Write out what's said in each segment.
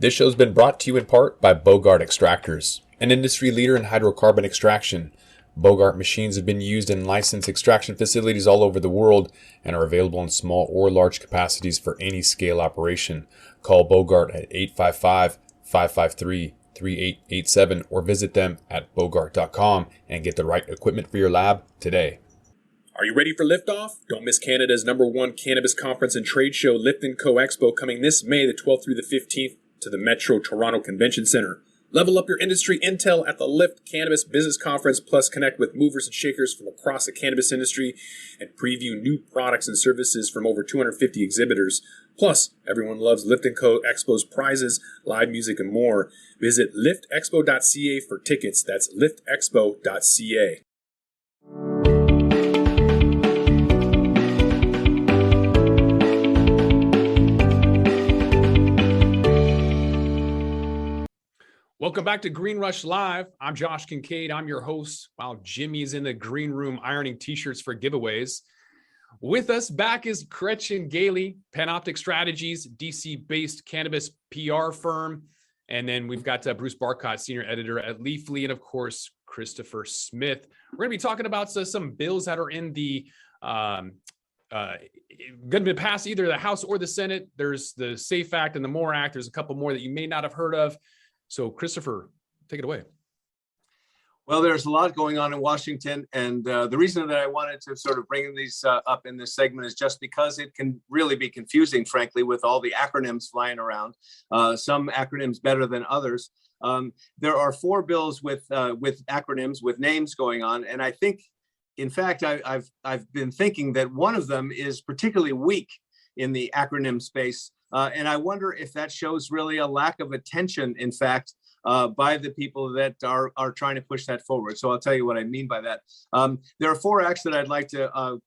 This show's been brought to you in part by Bogart Extractors, an industry leader in hydrocarbon extraction. Bogart machines have been used in licensed extraction facilities all over the world and are available in small or large capacities for any scale operation. Call Bogart at 855-553-3887 or visit them at bogart.com and get the right equipment for your lab today. Are you ready for liftoff? Don't miss Canada's #1 cannabis conference and trade show, Lift & Co Expo, coming this May the 12th through the 15th to the Metro Toronto Convention Center. Level up your industry intel at the Lift Cannabis Business Conference, plus connect with movers and shakers from across the cannabis industry and preview new products and services from over 250 exhibitors. Plus, everyone loves Lift & Co Expo's prizes, live music, and more. Visit liftexpo.ca for tickets. That's liftexpo.ca. Welcome back to Green Rush Live. I'm Josh Kincaid. I'm your host, while Jimmy's in the green room ironing t-shirts for giveaways. With us back is Gretchen Gailey, Panoptic Strategies, DC-based cannabis PR firm. And then we've got Bruce Barcott, senior editor at Leafly, and of course, Christopher Smith. We're going to be talking about some bills that are in the going to be passed either the House or the Senate. There's the SAFE Act and the MORE Act. There's a couple more that you may not have heard of. So, Christopher, take it away. Well, there's a lot going on in Washington, and the reason that I wanted to sort of bring these up in this segment is just because it can really be confusing, frankly, with all the acronyms flying around. Some acronyms better than others. There are 4 bills with acronyms, with names going on, and I think, in fact, I've been thinking that one of them is particularly weak in the acronym space. And I wonder if that shows really a lack of attention, in fact, by the people that are trying to push that forward. So I'll tell you what I mean by that. There are 4 acts that I'd like to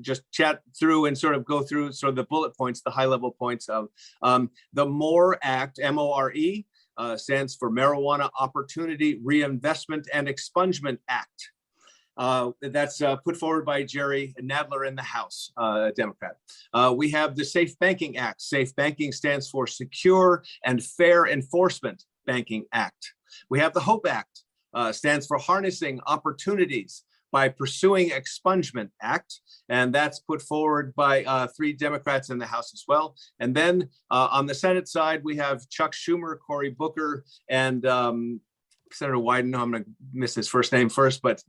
just chat through and sort of go through sort of the bullet points, the high level points of the MORE Act, M-O-R-E, stands for Marijuana Opportunity Reinvestment and Expungement Act. That's put forward by Jerry Nadler in the House, Democrat. We have the Safe Banking Act. Safe Banking stands for Secure and Fair Enforcement Banking Act. We have the HOPE Act, stands for Harnessing Opportunities by Pursuing Expungement Act, and that's put forward by 3 Democrats in the House as well. And then on the Senate side, we have Chuck Schumer, Cory Booker, and Senator Wyden. I'm going to miss his first name first, but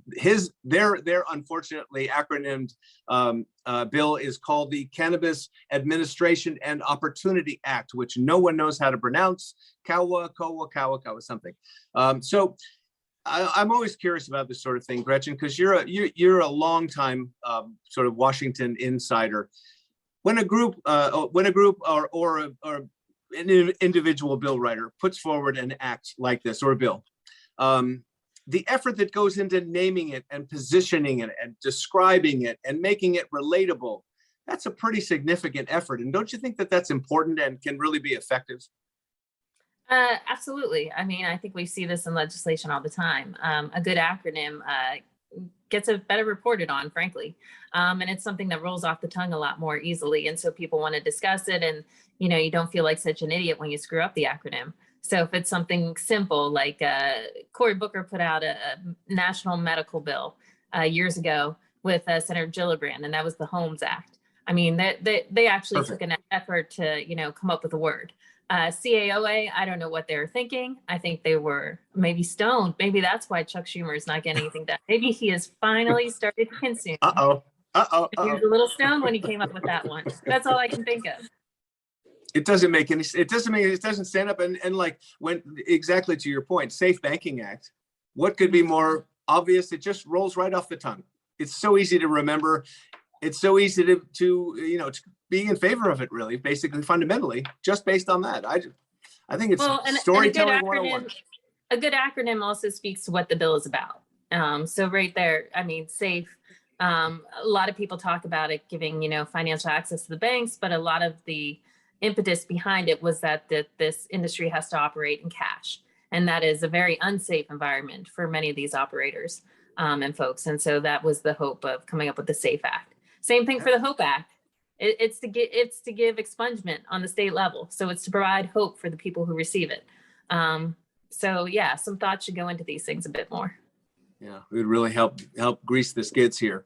their unfortunately acronymed bill is called the Cannabis Administration and Opportunity Act, which no one knows how to pronounce. Kawa something. So I'm always curious about this sort of thing, Gretchen, because you're a long time sort of Washington insider. When a group or an individual bill writer puts forward an act like this or a bill, the effort that goes into naming it and positioning it and describing it and making it relatable, that's a pretty significant effort. And don't you think that that's important and can really be effective? Absolutely. I mean, I think we see this in legislation all the time. A good acronym gets a better reported on, frankly. And it's something that rolls off the tongue a lot more easily. And so people want to discuss it, and, you don't feel like such an idiot when you screw up the acronym. So if it's something simple, like Cory Booker put out a national medical bill years ago with Senator Gillibrand, and that was the Holmes Act. I mean, they actually Perfect. took an effort to, come up with a word. CAOA, I don't know what they were thinking. I think they were maybe stoned. Maybe that's why Chuck Schumer is not getting anything done. Maybe he has finally started to consume. He was a little stoned when he came up with that one. That's all I can think of. It doesn't stand up and like, when exactly to your point, Safe Banking Act, what could be more obvious? It just rolls right off the tongue. It's so easy to remember. It's so easy to be in favor of it, really, basically, fundamentally, just based on that. I think it's storytelling 101. A good acronym also speaks to what the bill is about. So right there, I mean, SAFE, a lot of people talk about it giving, financial access to the banks, but a lot of the impetus behind it was that this industry has to operate in cash. And that is a very unsafe environment for many of these operators and folks. And so that was the hope of coming up with the SAFE Act. Same thing for the HOPE Act. It's to give expungement on the state level. So it's to provide hope for the people who receive it. So yeah, some thought should go into these things a bit more. Yeah, it would really help grease the skids here.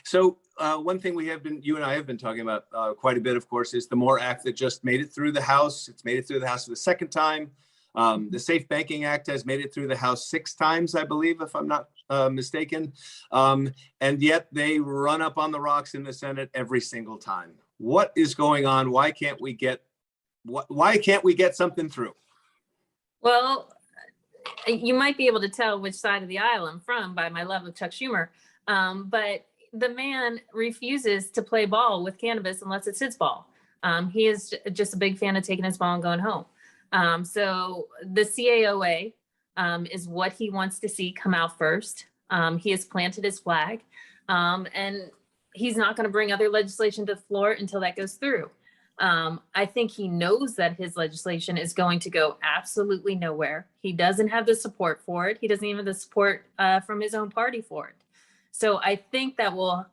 So one thing you and I have been talking about quite a bit, of course, is the MORE Act that just made it through the House. It's made it through the House for the second time. The Safe Banking Act has made it through the House 6 times, I believe, if I'm not mistaken. And yet they run up on the rocks in the Senate every single time. What is going on? Why can't we get something through? Well, you might be able to tell which side of the aisle I'm from by my love of Chuck Schumer. But the man refuses to play ball with cannabis unless it's his ball. He is just a big fan of taking his ball and going home. So the CAOA is what he wants to see come out first. He has planted his flag, and he's not going to bring other legislation to the floor until that goes through. I think he knows that his legislation is going to go absolutely nowhere. He doesn't have the support for it. He doesn't even have the support from his own party for it. So I think that will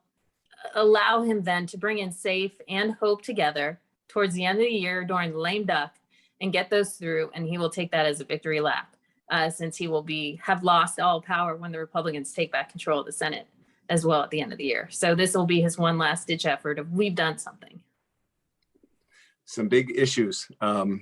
allow him then to bring in SAFE and HOPE together towards the end of the year during the lame duck and get those through. And he will take that as a victory lap, since he will have lost all power when the Republicans take back control of the Senate as well at the end of the year. So this will be his one last ditch effort of we've done something. Some big issues. Well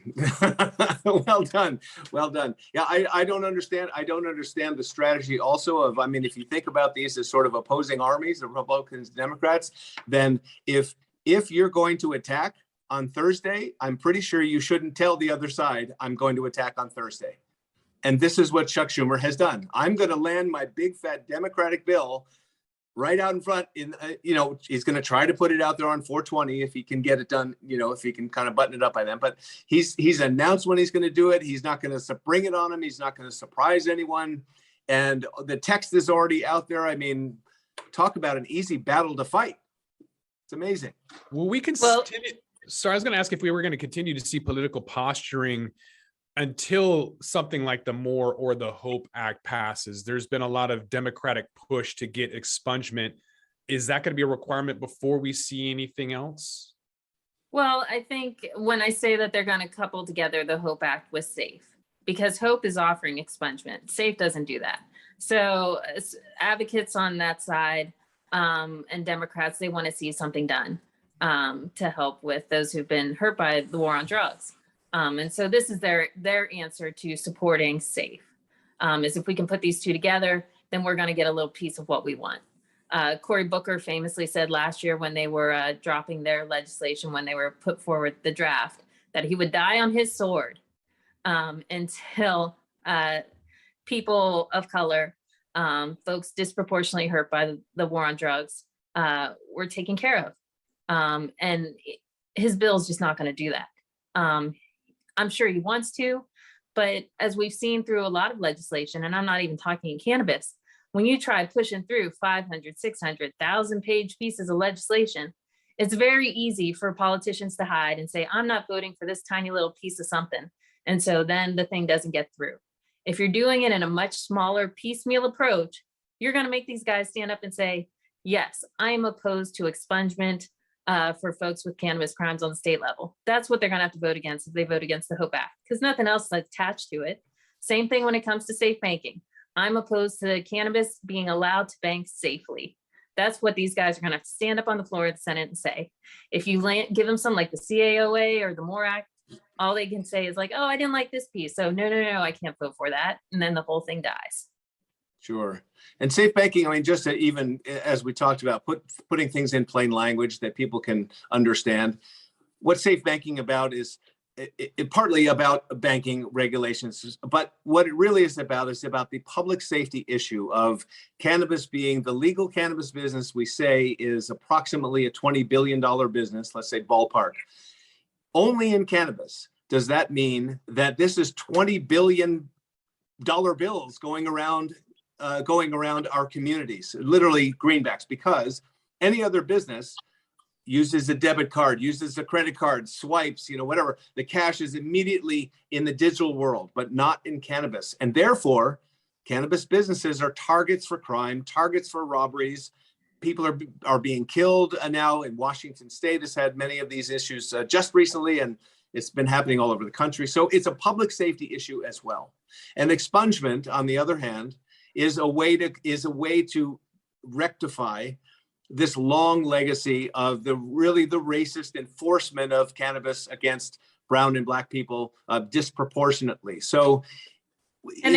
done. Well done. Yeah, I don't understand. I don't understand the strategy also of, I mean, if you think about these as sort of opposing armies, the Republicans, Democrats, then if you're going to attack on Thursday, I'm pretty sure you shouldn't tell the other side, I'm going to attack on Thursday. And this is what Chuck Schumer has done. I'm going to land my big fat Democratic bill right out in front. He's going to try to put it out there on 420 if he can get it done, if he can kind of button it up by then. But he's announced when he's going to do it. He's not going to bring it on him. He's not going to surprise anyone. And the text is already out there. I mean, talk about an easy battle to fight. It's amazing. Well, we can continue. So I was going to ask if we were going to continue to see political posturing until something like the MORE or the HOPE Act passes. There's been a lot of Democratic push to get expungement. Is that going to be a requirement before we see anything else? Well, I think when I say that they're going to couple together the HOPE Act with SAFE, because HOPE is offering expungement. SAFE doesn't do that. So advocates on that side and Democrats, they want to see something done to help with those who've been hurt by the war on drugs. And so this is their answer to supporting SAFE, is if we can put these two together, then we're going to get a little piece of what we want. Cory Booker famously said last year when they were dropping their legislation, when they were put forward the draft, that he would die on his sword until people of color, folks disproportionately hurt by the war on drugs, were taken care of. And his bill is just not going to do that. I'm sure he wants to, but as we've seen through a lot of legislation, and I'm not even talking cannabis, when you try pushing through 500, 600, 1,000-page pieces of legislation, it's very easy for politicians to hide and say, I'm not voting for this tiny little piece of something. And so then the thing doesn't get through. If you're doing it in a much smaller piecemeal approach, you're going to make these guys stand up and say, yes, I am opposed to expungement for folks with cannabis crimes on the state level. That's what they're going to have to vote against if they vote against the HOPE Act, because nothing else is attached to it. Same thing when it comes to safe banking. I'm opposed to cannabis being allowed to bank safely. That's what these guys are going to have to stand up on the floor of the Senate and say. If you give them something like the CAOA or the MORE Act, all they can say is like, oh, I didn't like this piece, so no, I can't vote for that. And then the whole thing dies. Sure. And safe banking, I mean, just to even as we talked about, putting things in plain language that people can understand. What safe banking about is it partly about banking regulations, but what it really is about the public safety issue of cannabis being the legal cannabis business. We say is approximately a $20 billion business, let's say ballpark. Only in cannabis does that mean that this is $20 billion bills going around our communities, literally greenbacks, because any other business uses a debit card, uses a credit card, swipes, whatever. The cash is immediately in the digital world, but not in cannabis. And therefore, cannabis businesses are targets for crime, targets for robberies, people are being killed now in Washington State. Has had many of these issues just recently, and it's been happening all over the country. So it's a public safety issue as well. And expungement, on the other hand, is a way to rectify this long legacy of the racist enforcement of cannabis against brown and black people disproportionately. So, and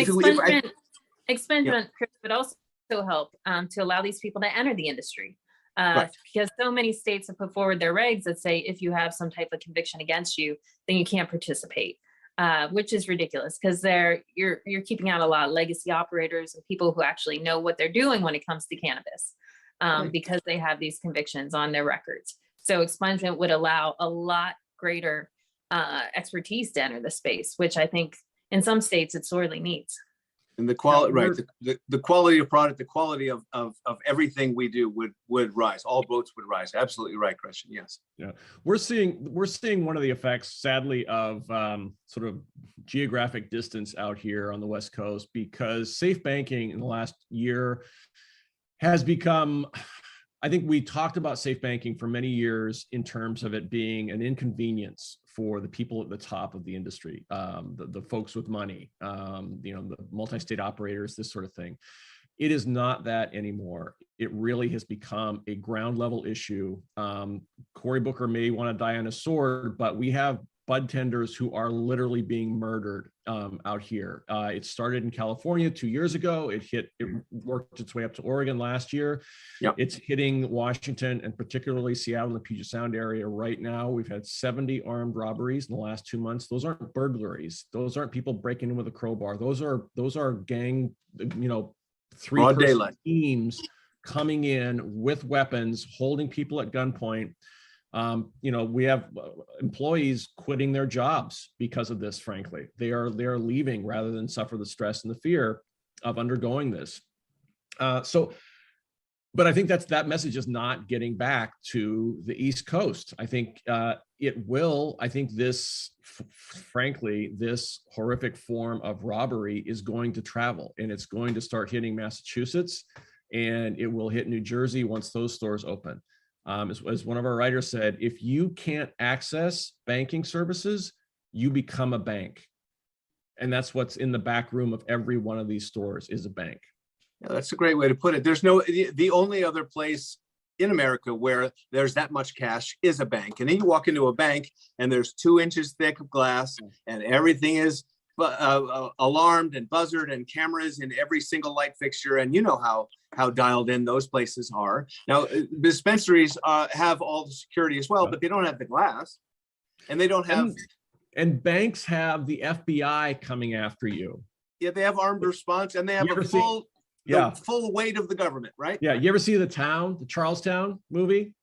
expungement would also help to allow these people to enter the industry. Right. Because so many states have put forward their regs that say if you have some type of conviction against you, then you can't participate, which is ridiculous because you're keeping out a lot of legacy operators and people who actually know what they're doing when it comes to cannabis, because they have these convictions on their records. So expungement would allow a lot greater expertise to enter the space, which I think in some states it sorely needs. And the quality, right? The quality of product, the quality of everything we do would rise. All boats would rise. Absolutely right, Christian. Yes. Yeah, we're seeing one of the effects, sadly, of sort of geographic distance out here on the West Coast, because safe banking in the last year has become. I think we talked about safe banking for many years in terms of it being an inconvenience for the people at the top of the industry, the folks with money, the multi-state operators, this sort of thing. It is not that anymore. It really has become a ground level issue. Cory Booker may want to die on a sword, but we have bud tenders who are literally being murdered out here. It started in California 2 years ago. It worked its way up to Oregon last year. Yep. It's hitting Washington and particularly Seattle and the Puget Sound area right now. We've had 70 armed robberies in the last 2 months. Those aren't burglaries. Those aren't people breaking in with a crowbar. Those are gang, 3-person teams coming in with weapons, holding people at gunpoint. We have employees quitting their jobs because of this. Frankly, they are leaving rather than suffer the stress and the fear of undergoing this. But I think that message is not getting back to the East Coast. I think it will. I think this, frankly, this horrific form of robbery is going to travel, and it's going to start hitting Massachusetts, and it will hit New Jersey once those stores open. As one of our writers said, if you can't access banking services, you become a bank. And that's what's in the back room of every one of these stores is a bank. Yeah, that's a great way to put it. The only other place in America where there's that much cash is a bank. And then you walk into a bank and there's 2 inches thick of glass and everything is alarmed and buzzard and cameras in every single light fixture. And you know how dialed in those places are. Now, dispensaries have all the security as well, but they don't have the glass, and they don't have. And banks have the FBI coming after you. Yeah, they have armed response, and they have the full weight of the government, right? Yeah, you ever see the Charlestown movie?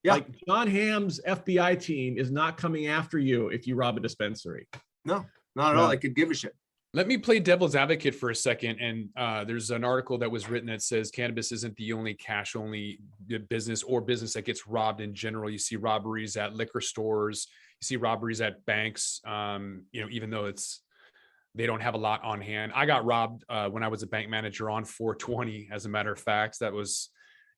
Yeah. Like John Hamm's FBI team is not coming after you if you rob a dispensary. No, not at all. I could give a shit. Let me play devil's advocate for a second. And there's an article that was written that says cannabis isn't the only cash-only business or business that gets robbed in general. You see robberies at liquor stores. You see robberies at banks, even though they don't have a lot on hand. I got robbed when I was a bank manager on 420, as a matter of fact. That was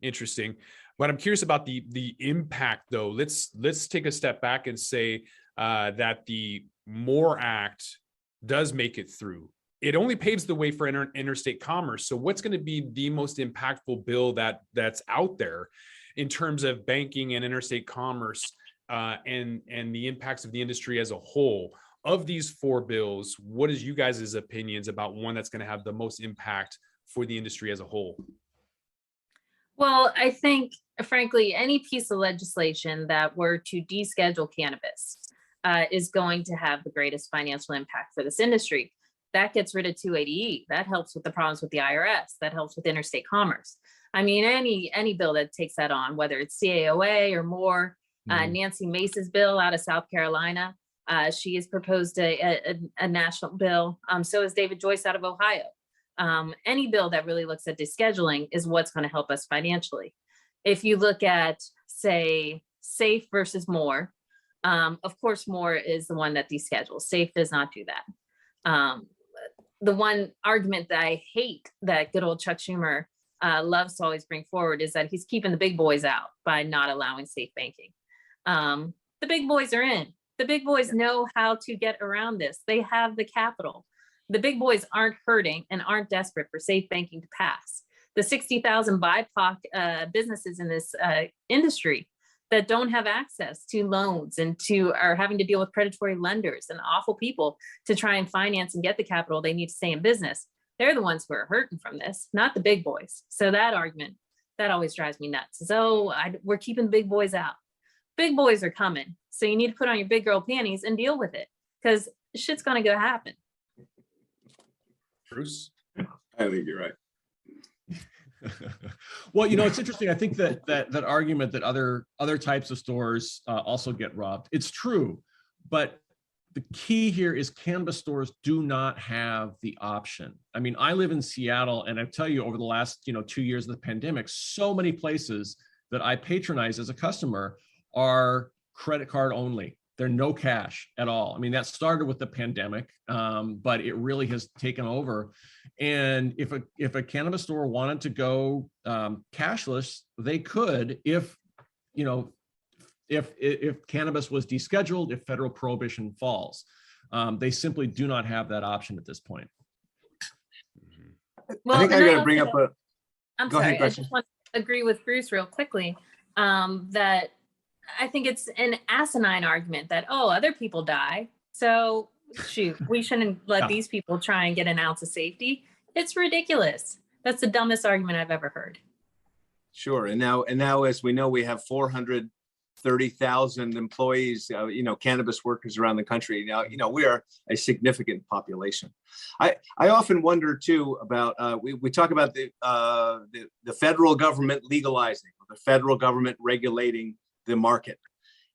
interesting. But I'm curious about the impact, though. Let's take a step back and say that the MORE Act does make it through. It only paves the way for interstate commerce. So what's going to be the most impactful bill that's out there in terms of banking and interstate commerce and the impacts of the industry as a whole? Of these 4 bills, what is you guys' opinions about one that's going to have the most impact for the industry as a whole? Well, I think, frankly, any piece of legislation that were to deschedule cannabis is going to have the greatest financial impact for this industry. That gets rid of 280E. That helps with the problems with the IRS. That helps with interstate commerce. I mean, any bill that takes that on, whether it's CAOA or more, Nancy Mace's bill out of South Carolina, she has proposed a national bill. So is David Joyce out of Ohio. Any bill that really looks at descheduling is what's going to help us financially. If you look at, say, SAFE versus MORE, of course, MORE is the one that deschedules. SAFE does not do that. The one argument that I hate that good old Chuck Schumer loves to always bring forward is that he's keeping the big boys out by not allowing safe banking. The big boys are in. The big boys know how to get around this. They have the capital. The big boys aren't hurting and aren't desperate for safe banking to pass. The 60,000 BIPOC businesses in this industry that don't have access to loans and are having to deal with predatory lenders and awful people to try and finance and get the capital they need to stay in business. They're the ones who are hurting from this, not the big boys. So that argument, that always drives me nuts. So we're keeping the big boys out. Big boys are coming. So you need to put on your big girl panties and deal with it, because shit's going to go happen. Bruce? I think you're right. Well, it's interesting. I think that argument that other types of stores also get robbed. It's true, but the key here is cannabis stores do not have the option. I mean, I live in Seattle, and I tell you, over the last 2 years of the pandemic, so many places that I patronize as a customer are credit card only. They're no cash at all. I mean, that started with the pandemic, but it really has taken over. And if a cannabis store wanted to go cashless, they could, if cannabis was descheduled, if federal prohibition falls. They simply do not have that option at this point. Well, I think I got to bring up a. I'm Go sorry, ahead, I just want to agree with Bruce real quickly that I think it's an asinine argument that, other people die, so shoot, we shouldn't let these people try and get an ounce of safety. It's ridiculous. That's the dumbest argument I've ever heard. Sure. And now, as we know, we have 430,000 employees, cannabis workers around the country. Now, we are a significant population. I often wonder too about, we talk about the federal government legalizing, the federal government regulating the market.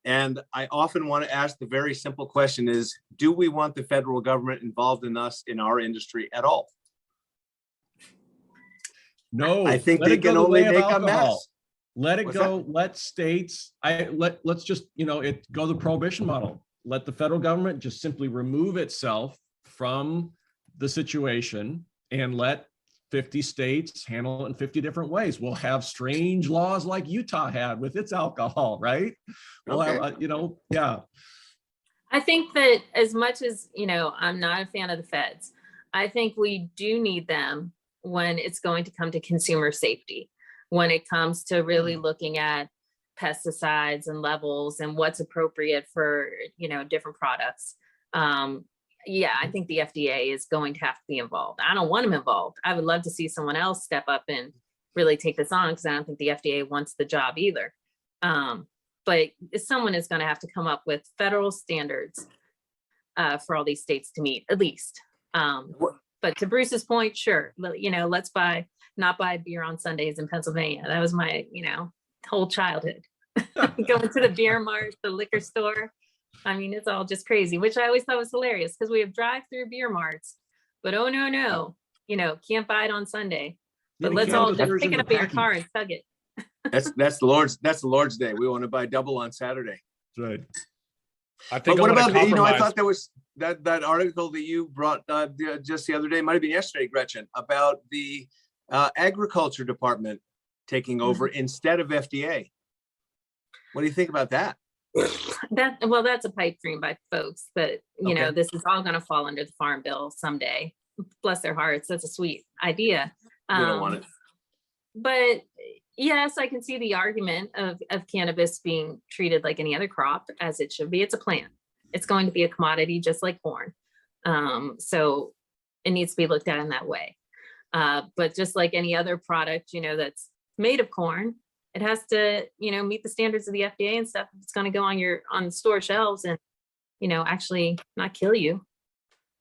And I often want to ask the very simple question is, do we want the federal government involved in our industry at all? No, I think they can only make a mess. Let it go. Let states, let's just, go the prohibition model. Let the federal government just simply remove itself from the situation and let 50 states handle it in 50 different ways. We'll have strange laws like Utah had with its alcohol, right? We'll have, yeah. I think that as much as, I'm not a fan of the feds, I think we do need them when it's going to come to consumer safety, when it comes to really looking at pesticides and levels and what's appropriate for, different products. I think the FDA is going to have to be involved. I don't want them involved. I would love to see someone else step up and really take this on, because I don't think the FDA wants the job either. But someone is going to have to come up with federal standards for all these states to meet, at least. But to Bruce's point, sure, let's not buy beer on Sundays in Pennsylvania. That was my, whole childhood. Going to the beer mart, the liquor store. I mean, it's all just crazy, which I always thought was hilarious, because we have drive-through beer marts, but no, can't buy it on Sunday. But let's all just pick it up in your car and tug it. That's the Lord's Day. We want to buy double on Saturday. That's right. I think. But what about, I thought there was that article that you brought just the other day, might have been yesterday, Gretchen, about the agriculture department taking over instead of FDA. What do you think about that? That's a pipe dream by folks, but this is all going to fall under the Farm Bill someday. Bless their hearts. That's a sweet idea. We don't want it. But yes, I can see the argument of cannabis being treated like any other crop, as it should be. It's a plant. It's going to be a commodity just like corn. So it needs to be looked at in that way. But just like any other product, that's made of corn, it has to, meet the standards of the FDA and stuff. It's going to go on store shelves and, actually not kill you.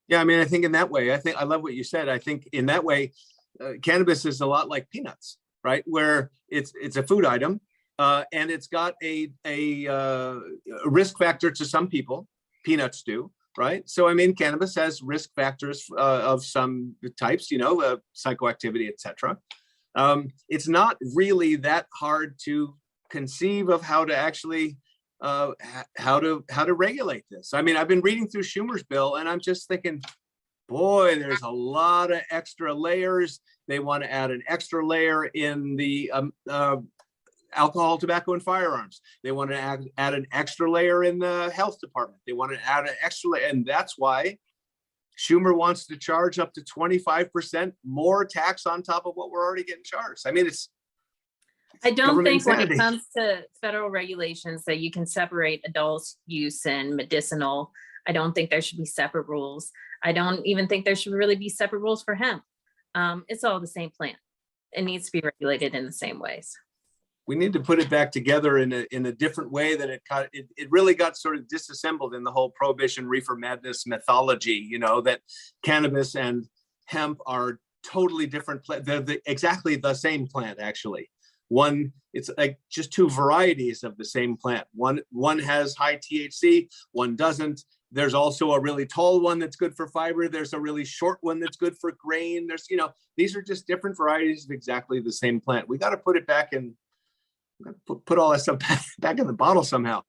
Yeah, I mean, I think in that way, I love what you said. I think in that way, cannabis is a lot like peanuts, right? Where it's a food item, and it's got a risk factor to some people. Peanuts do, right? So I mean, cannabis has risk factors of some types, psychoactivity, etc. It's not really that hard to conceive of how to actually how to regulate this. I mean, I've been reading through Schumer's bill, and I'm just thinking, boy, there's a lot of extra layers. They want to add an extra layer in the alcohol, tobacco, and firearms. They want to add an extra layer in the health department. They want to add an extra layer. And that's why Schumer wants to charge up to 25% more tax on top of what we're already getting charged. I mean, I don't think when it comes to federal regulations that you can separate adult use and medicinal. I don't think there should be separate rules. I don't even think there should really be separate rules for hemp. It's all the same plant. It needs to be regulated in the same ways. We need to put it back together in a different way that it really got sort of disassembled in the whole prohibition reefer madness mythology, that cannabis and hemp are totally different. They're exactly the same plant, actually. One, it's like just two varieties of the same plant. One has high THC, one doesn't. There's also a really tall one that's good for fiber. There's a really short one that's good for grain. There's, these are just different varieties of exactly the same plant. We got to put it back in, put all that stuff back in the bottle somehow.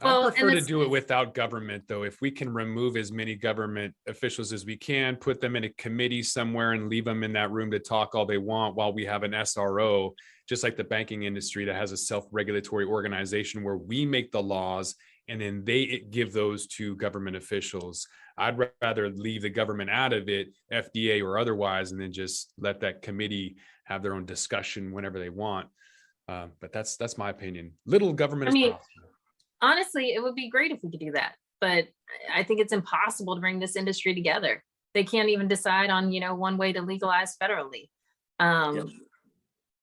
I prefer to do it without government, though. If we can remove as many government officials as we can, put them in a committee somewhere and leave them in that room to talk all they want while we have an SRO, just like the banking industry that has a self-regulatory organization where we make the laws and then they give those to government officials. I'd rather leave the government out of it, FDA or otherwise, and then just let that committee have their own discussion whenever they want. But that's my opinion. Little government is possible. Honestly, it would be great if we could do that, but I think it's impossible to bring this industry together. They can't even decide on, one way to legalize federally.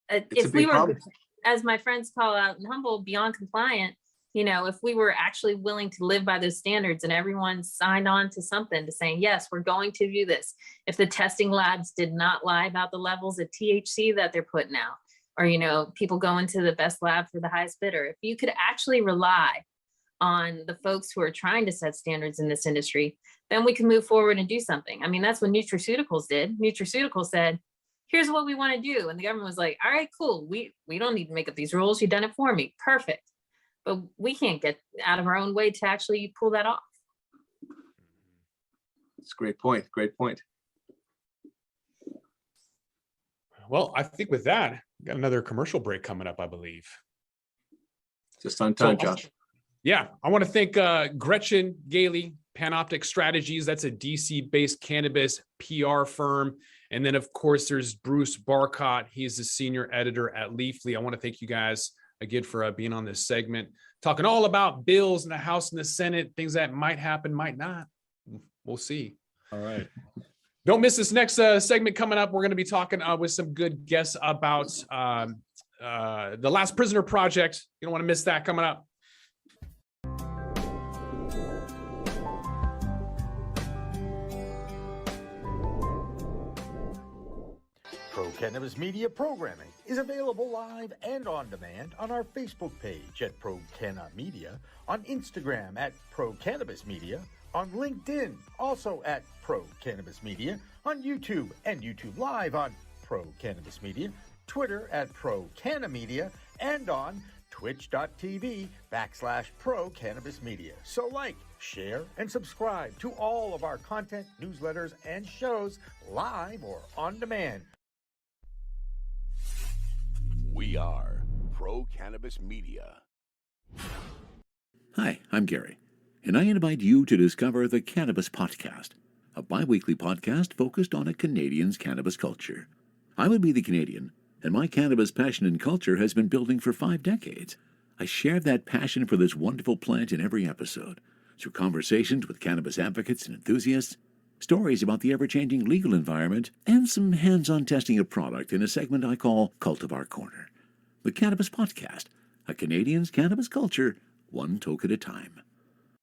If we were, as my friends call out in Humboldt, beyond compliant, if we were actually willing to live by those standards and everyone signed on to something to saying, yes, we're going to do this. If the testing labs did not lie about the levels of THC that they're putting out, or, people go into the best lab for the highest bidder. If you could actually rely on the folks who are trying to set standards in this industry, then we can move forward and do something. I mean, that's what nutraceuticals did. Nutraceuticals said, here's what we want to do. And the government was like, all right, cool. We don't need to make up these rules. You've done it for me. Perfect. But we can't get out of our own way to actually pull that off. That's a great point. Great point. Well, I think with that, we got another commercial break coming up, I believe. Just on time, Josh. Yeah, I want to thank Gretchen Gailey, Panoptic Strategies. That's a DC-based cannabis PR firm. And then, of course, there's Bruce Barcott. He's the senior editor at Leafly. I want to thank you guys again for being on this segment, talking all about bills in the House and the Senate, things that might happen, might not. We'll see. All right. Don't miss this next segment coming up. We're going to be talking with some good guests about the Last Prisoner Project. You don't want to miss that coming up. Pro Cannabis Media programming is available live and on demand on our Facebook page at Pro Canna Media, on Instagram at Pro Cannabis Media, on LinkedIn, also at Pro Cannabis Media, on YouTube and YouTube Live on Pro Cannabis Media, Twitter at Pro Canna Media, and on twitch.tv/Pro Cannabis Media. So share, and subscribe to all of our content, newsletters, and shows live or on demand. We are Pro Cannabis Media. Hi, I'm Gary, and I invite you to discover the Cannabis Podcast, a bi-weekly podcast focused on a Canadian's cannabis culture. I would be the Canadian, and my cannabis passion and culture has been building for 5 decades. I share that passion for this wonderful plant in every episode, through conversations with cannabis advocates and enthusiasts, stories about the ever-changing legal environment, and some hands-on testing of product in a segment I call Cultivar Corner. The Cannabis Podcast, a Canadian's cannabis culture, one toke at a time.